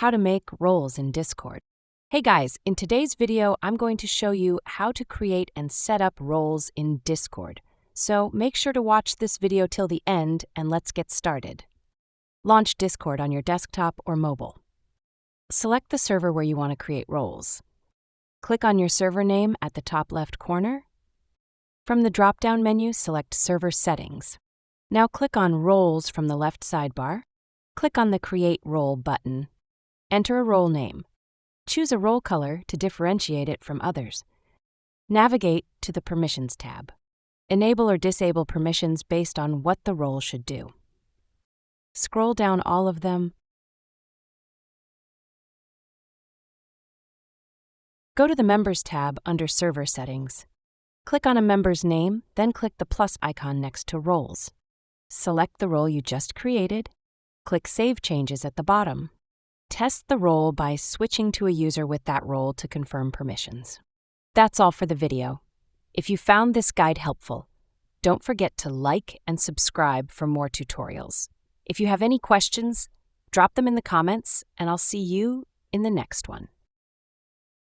How to make roles in Discord. Hey guys, in today's video, I'm going to show you how to create and set up roles in Discord. So make sure to watch this video till the end and let's get started. Launch Discord on your desktop or mobile. Select the server where you want to create roles. Click on your server name at the top left corner. From the drop-down menu, select Server Settings. Now click on Roles from the left sidebar. Click on the Create Role button. Enter a role name. Choose a role color to differentiate it from others. Navigate to the Permissions tab. Enable or disable permissions based on what the role should do. Scroll down all of them. Go to the Members tab under Server Settings. Click on a member's name, then click the plus icon next to Roles. Select the role you just created. Click Save Changes at the bottom. Test the role by switching to a user with that role to confirm permissions. That's all for the video. If you found this guide helpful, don't forget to like and subscribe for more tutorials. If you have any questions, drop them in the comments, and I'll see you in the next one.